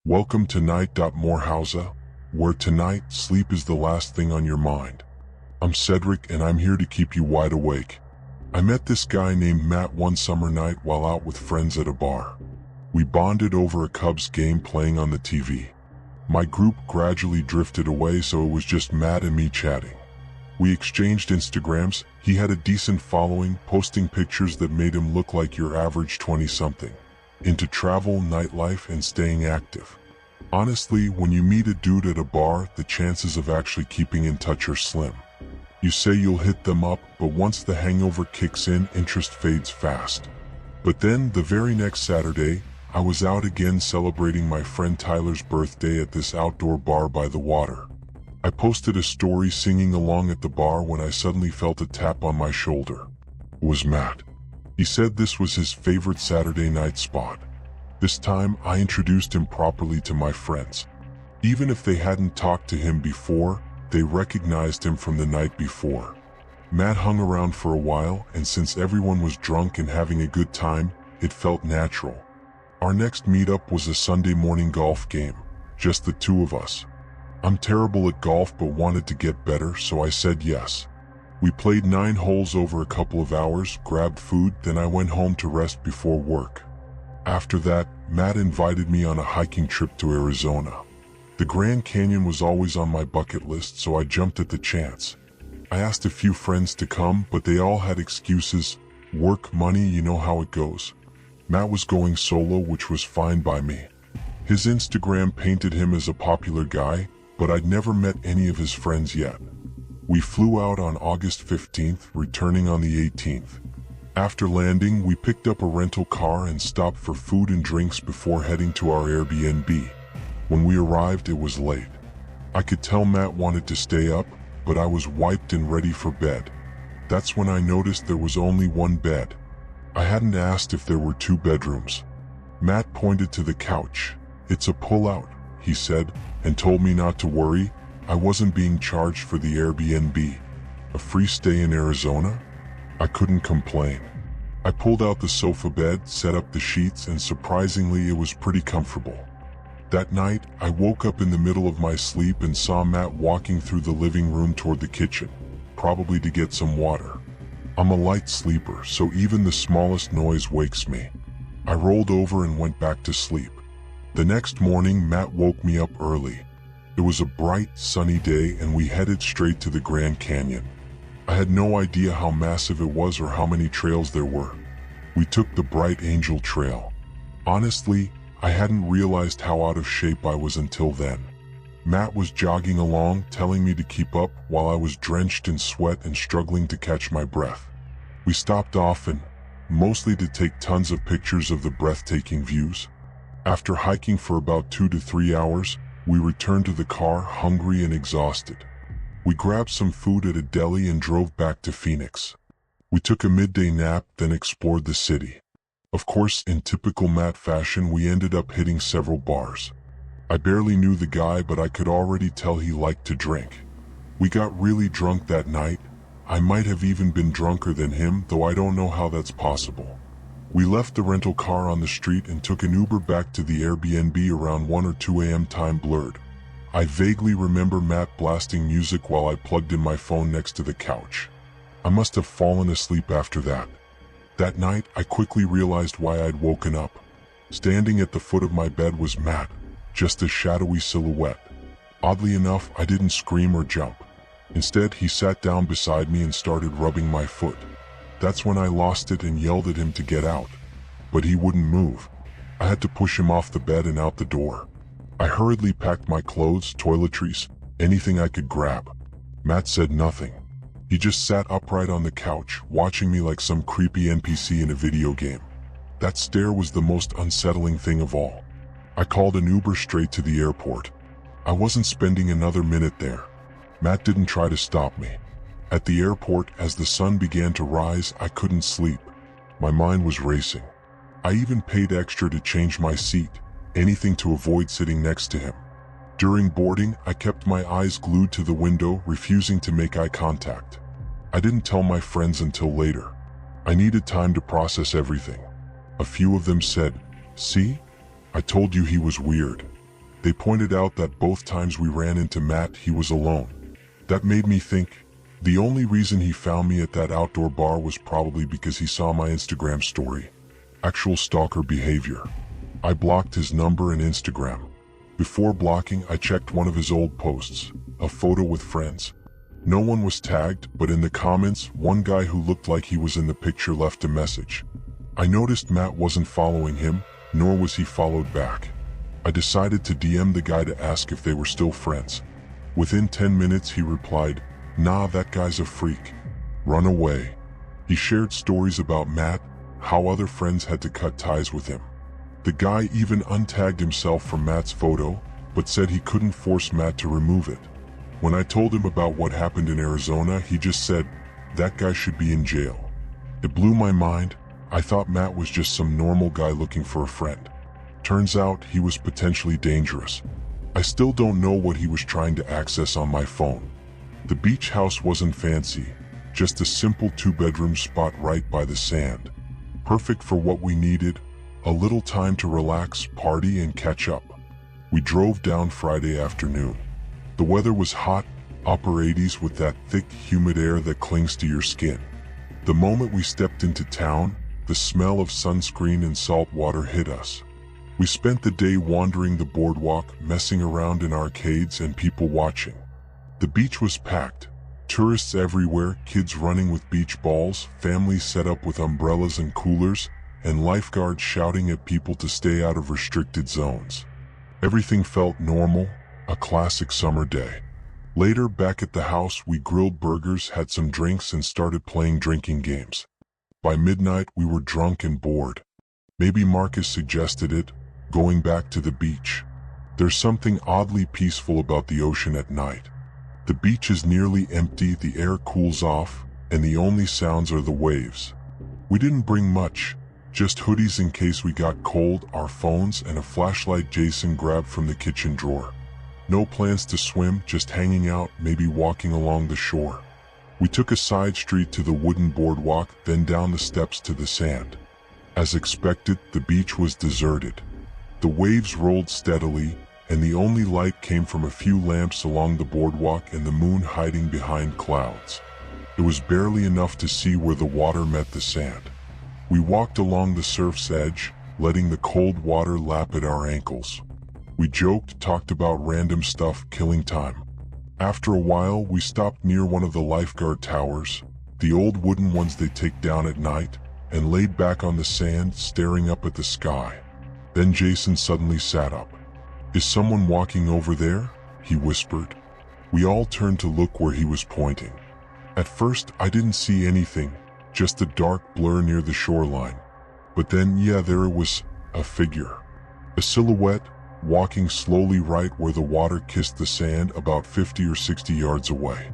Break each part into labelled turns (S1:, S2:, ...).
S1: Welcome to Night.mareHouse, where tonight sleep is the last thing on your mind. I'm Cedric and I'm here to keep you wide awake. I met this guy named Matt one summer night while out with friends at a bar. We bonded over a Cubs game playing on the TV. My group gradually drifted away, so it was just Matt and me chatting. We exchanged Instagrams. He had a decent following, posting pictures that made him look like your average 20-something. Into travel, nightlife, and staying active. Honestly, when you meet a dude at a bar, the chances of actually keeping in touch are slim. You say you'll hit them up, but once the hangover kicks in, interest fades fast. But then, the very next Saturday, I was out again celebrating my friend Tyler's birthday at this outdoor bar by the water. I posted a story singing along at the bar when I suddenly felt a tap on my shoulder. It was Matt. He said this was his favorite Saturday night spot. This time, I introduced him properly to my friends. Even if they hadn't talked to him before, they recognized him from the night before. Matt hung around for a while, and since everyone was drunk and having a good time, it felt natural. Our next meetup was a Sunday morning golf game, just the two of us. I'm terrible at golf but wanted to get better, so I said yes. We played 9 holes over a couple of hours, grabbed food, then I went home to rest before work. After that, Matt invited me on a hiking trip to Arizona. The Grand Canyon was always on my bucket list, so I jumped at the chance. I asked a few friends to come, but they all had excuses. Work, money, you know how it goes. Matt was going solo, which was fine by me. His Instagram painted him as a popular guy, but I'd never met any of his friends yet. We flew out on August 15th, returning on the 18th. After landing, we picked up a rental car and stopped for food and drinks before heading to our Airbnb. When we arrived, it was late. I could tell Matt wanted to stay up, but I was wiped and ready for bed. That's when I noticed there was only one bed. I hadn't asked if there were 2 bedrooms. Matt pointed to the couch. "It's a pull-out," he said, and told me not to worry. I wasn't being charged for the Airbnb. A free stay in Arizona? I couldn't complain. I pulled out the sofa bed, set up the sheets, and surprisingly it was pretty comfortable. That night, I woke up in the middle of my sleep and saw Matt walking through the living room toward the kitchen, probably to get some water. I'm a light sleeper, so even the smallest noise wakes me. I rolled over and went back to sleep. The next morning, Matt woke me up early. It was a bright, sunny day and we headed straight to the Grand Canyon. I had no idea how massive it was or how many trails there were. We took the Bright Angel Trail. Honestly, I hadn't realized how out of shape I was until then. Matt was jogging along, telling me to keep up while I was drenched in sweat and struggling to catch my breath. We stopped often, mostly to take tons of pictures of the breathtaking views. After hiking for about 2 to 3 hours, we returned to the car, hungry and exhausted. We grabbed some food at a deli and drove back to Phoenix. We took a midday nap, then explored the city. Of course, in typical Matt fashion, we ended up hitting several bars. I barely knew the guy, but I could already tell he liked to drink. We got really drunk that night. I might have even been drunker than him, though I don't know how that's possible. We left the rental car on the street and took an Uber back to the Airbnb around 1 or 2 a.m. time blurred. I vaguely remember Matt blasting music while I plugged in my phone next to the couch. I must have fallen asleep after that. That night, I quickly realized why I'd woken up. Standing at the foot of my bed was Matt, just a shadowy silhouette. Oddly enough, I didn't scream or jump. Instead, he sat down beside me and started rubbing my foot. That's when I lost it and yelled at him to get out. But he wouldn't move. I had to push him off the bed and out the door. I hurriedly packed my clothes, toiletries, anything I could grab. Matt said nothing. He just sat upright on the couch, watching me like some creepy NPC in a video game. That stare was the most unsettling thing of all. I called an Uber straight to the airport. I wasn't spending another minute there. Matt didn't try to stop me. At the airport, as the sun began to rise, I couldn't sleep. My mind was racing. I even paid extra to change my seat, anything to avoid sitting next to him. During boarding, I kept my eyes glued to the window, refusing to make eye contact. I didn't tell my friends until later. I needed time to process everything. A few of them said, "See? I told you he was weird." They pointed out that both times we ran into Matt, he was alone. That made me think, the only reason he found me at that outdoor bar was probably because he saw my Instagram story. Actual stalker behavior. I blocked his number and Instagram. Before blocking, I checked one of his old posts, a photo with friends. No one was tagged, but in the comments, one guy who looked like he was in the picture left a message. I noticed Matt wasn't following him, nor was he followed back. I decided to DM the guy to ask if they were still friends. Within 10 minutes he replied, "Nah, that guy's a freak. Run away." He shared stories about Matt, how other friends had to cut ties with him. The guy even untagged himself from Matt's photo, but said he couldn't force Matt to remove it. When I told him about what happened in Arizona, he just said, "That guy should be in jail." It blew my mind. I thought Matt was just some normal guy looking for a friend. Turns out he was potentially dangerous. I still don't know what he was trying to access on my phone. The beach house wasn't fancy, just a simple 2-bedroom spot right by the sand. Perfect for what we needed, a little time to relax, party, and catch up. We drove down Friday afternoon. The weather was hot, upper 80s with that thick, humid air that clings to your skin. The moment we stepped into town, the smell of sunscreen and salt water hit us. We spent the day wandering the boardwalk, messing around in arcades and people watching. The beach was packed. Tourists everywhere, kids running with beach balls, families set up with umbrellas and coolers, and lifeguards shouting at people to stay out of restricted zones. Everything felt normal, a classic summer day. Later, back at the house, we grilled burgers, had some drinks, and started playing drinking games. By midnight, we were drunk and bored. Maybe Marcus suggested it, going back to the beach. There's something oddly peaceful about the ocean at night. The beach is nearly empty, the air cools off, and the only sounds are the waves. We didn't bring much, just hoodies in case we got cold, our phones, and a flashlight Jason grabbed from the kitchen drawer. No plans to swim, just hanging out, maybe walking along the shore. We took a side street to the wooden boardwalk, then down the steps to the sand. As expected, the beach was deserted. The waves rolled steadily, and the only light came from a few lamps along the boardwalk and the moon hiding behind clouds. It was barely enough to see where the water met the sand. We walked along the surf's edge, letting the cold water lap at our ankles. We joked, talked about random stuff, killing time. After a while, we stopped near one of the lifeguard towers, the old wooden ones they take down at night, and laid back on the sand, staring up at the sky. Then Jason suddenly sat up. "Is someone walking over there?" he whispered. We all turned to look where he was pointing. At first, I didn't see anything, just a dark blur near the shoreline. But then, there it was, a figure. A silhouette, walking slowly right where the water kissed the sand, about 50 or 60 yards away.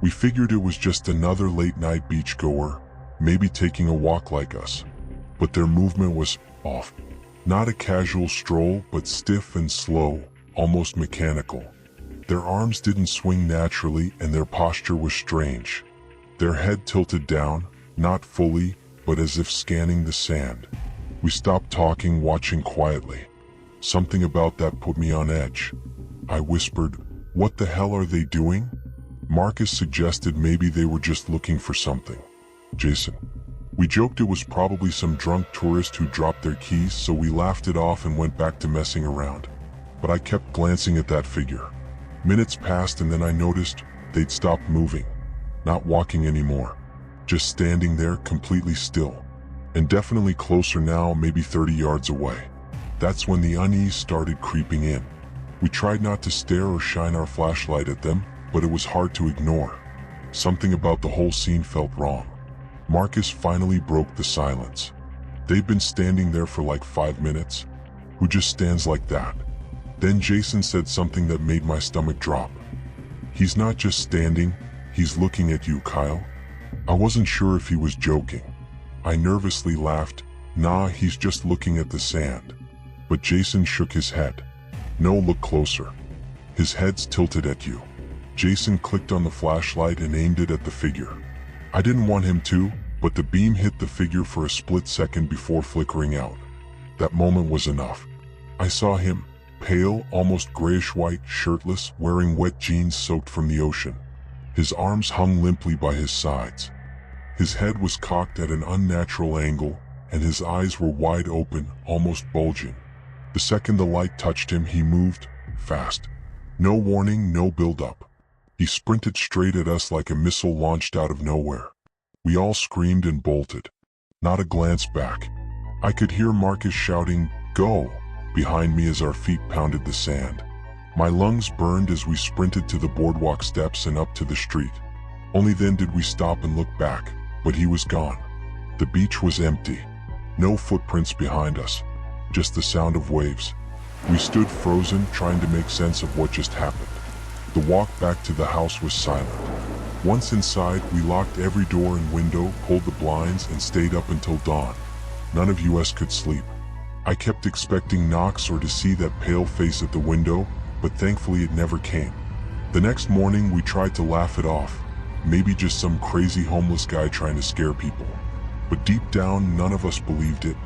S1: We figured it was just another late-night beachgoer, maybe taking a walk like us. But their movement was off. Not a casual stroll, but stiff and slow, almost mechanical. Their arms didn't swing naturally, and their posture was strange. Their head tilted down, not fully, but as if scanning the sand. We stopped talking, watching quietly. Something about that put me on edge. I whispered, "What the hell are they doing?" Marcus suggested maybe they were just looking for something. Jason. We joked it was probably some drunk tourist who dropped their keys, so we laughed it off and went back to messing around. But I kept glancing at that figure. Minutes passed and then I noticed they'd stopped moving. Not walking anymore. Just standing there, completely still. And definitely closer now, maybe 30 yards away. That's when the unease started creeping in. We tried not to stare or shine our flashlight at them, but it was hard to ignore. Something about the whole scene felt wrong. Marcus finally broke the silence. "They've been standing there for like 5 minutes. Who just stands like that?" Then Jason said something that made my stomach drop. "He's not just standing, he's looking at you, Kyle." I wasn't sure if he was joking. I nervously laughed, "Nah, he's just looking at the sand." But Jason shook his head. "No, look closer. His head's tilted at you." Jason clicked on the flashlight and aimed it at the figure. I didn't want him to, but the beam hit the figure for a split second before flickering out. That moment was enough. I saw him, pale, almost grayish-white, shirtless, wearing wet jeans soaked from the ocean. His arms hung limply by his sides. His head was cocked at an unnatural angle, and his eyes were wide open, almost bulging. The second the light touched him, he moved fast. No warning, no build-up. He sprinted straight at us like a missile launched out of nowhere. We all screamed and bolted. Not a glance back. I could hear Marcus shouting, "Go!" behind me as our feet pounded the sand. My lungs burned as we sprinted to the boardwalk steps and up to the street. Only then did we stop and look back, but he was gone. The beach was empty. No footprints behind us, just the sound of waves. We stood frozen, trying to make sense of what just happened. The walk back to the house was silent. Once inside, we locked every door and window, pulled the blinds, and stayed up until dawn. None of us could sleep. I kept expecting knocks or to see that pale face at the window, but thankfully it never came. The next morning, we tried to laugh it off. Maybe just some crazy homeless guy trying to scare people. But deep down, none of us believed it.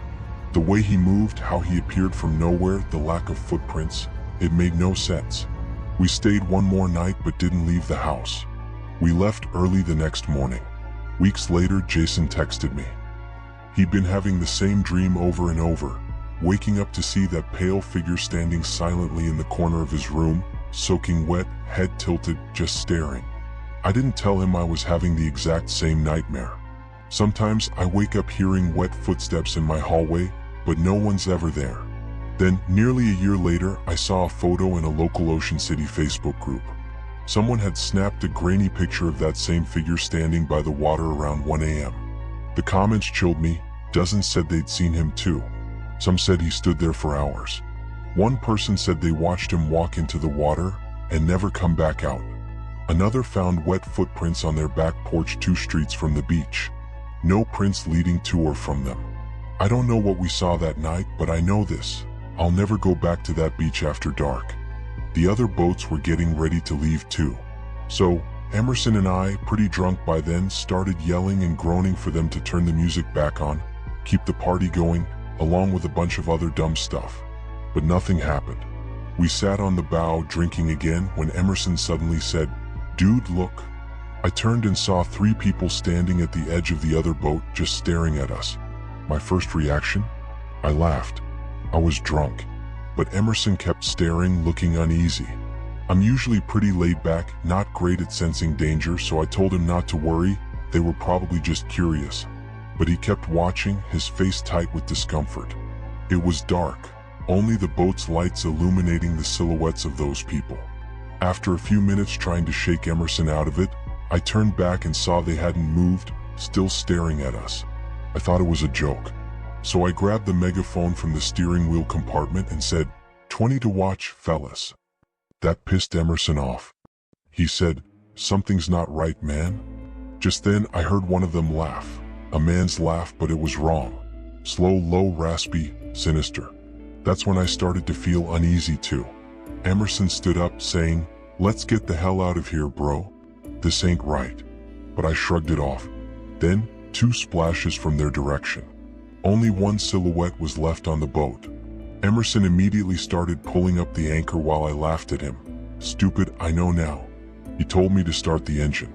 S1: The way he moved, how he appeared from nowhere, the lack of footprints, it made no sense. We stayed one more night but didn't leave the house. We left early the next morning. Weeks later, Jason texted me. He'd been having the same dream over and over, waking up to see that pale figure standing silently in the corner of his room, soaking wet, head tilted, just staring. I didn't tell him I was having the exact same nightmare. Sometimes I wake up hearing wet footsteps in my hallway, but no one's ever there. Then, nearly a year later, I saw a photo in a local Ocean City Facebook group. Someone had snapped a grainy picture of that same figure standing by the water around 1 a.m. The comments chilled me. Dozens said they'd seen him too. Some said he stood there for hours. One person said they watched him walk into the water and never come back out. Another found wet footprints on their back porch 2 streets from the beach. No prints leading to or from them. I don't know what we saw that night, but I know this. I'll never go back to that beach after dark. The other boats were getting ready to leave too. So, Emerson and I, pretty drunk by then, started yelling and groaning for them to turn the music back on, keep the party going, along with a bunch of other dumb stuff. But nothing happened. We sat on the bow drinking again when Emerson suddenly said, "Dude, look." I turned and saw 3 people standing at the edge of the other boat just staring at us. My first reaction? I laughed. I was drunk. But Emerson kept staring, looking uneasy. I'm usually pretty laid back, not great at sensing danger, so I told him not to worry, they were probably just curious. But he kept watching, his face tight with discomfort. It was dark, only the boat's lights illuminating the silhouettes of those people. After a few minutes trying to shake Emerson out of it, I turned back and saw they hadn't moved, still staring at us. I thought it was a joke. So I grabbed the megaphone from the steering wheel compartment and said, "20 to watch, fellas." That pissed Emerson off. He said, "Something's not right, man." Just then I heard one of them laugh. A man's laugh, but it was wrong. Slow, low, raspy, sinister. That's when I started to feel uneasy too. Emerson stood up saying, "Let's get the hell out of here, bro. This ain't right." But I shrugged it off. Then, 2 splashes from their direction. Only one silhouette was left on the boat. Emerson immediately started pulling up the anchor while I laughed at him. "Stupid, I know now." He told me to start the engine.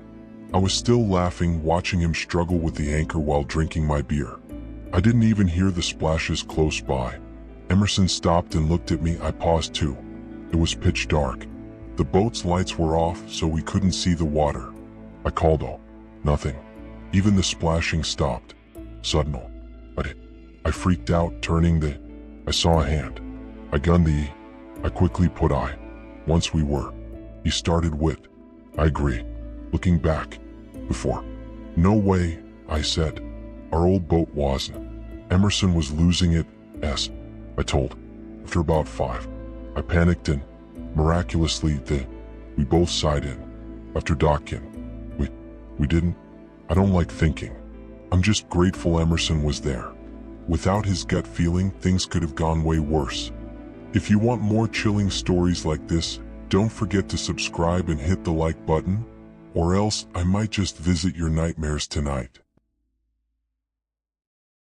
S1: I was still laughing, watching him struggle with the anchor while drinking my beer. I didn't even hear the splashes close by. Emerson stopped and looked at me. I paused too. It was pitch dark. The boat's lights were off, so we couldn't see the water. I called out. Nothing. Even the splashing stopped. Suddenly, I freaked out, I saw a hand. I gunned the E. I quickly put I. Once we were. He started with. I agree. Looking back. Before. No way, I said. Our old boat wasn't. Emerson was losing it, I told. After about 5. I panicked and, miraculously, we both sighed in. After docking. We didn't. I don't like thinking. I'm just grateful Emerson was there. Without his gut feeling, things could have gone way worse. If you want more chilling stories like this, don't forget to subscribe and hit the like button, or else I might just visit your nightmares tonight.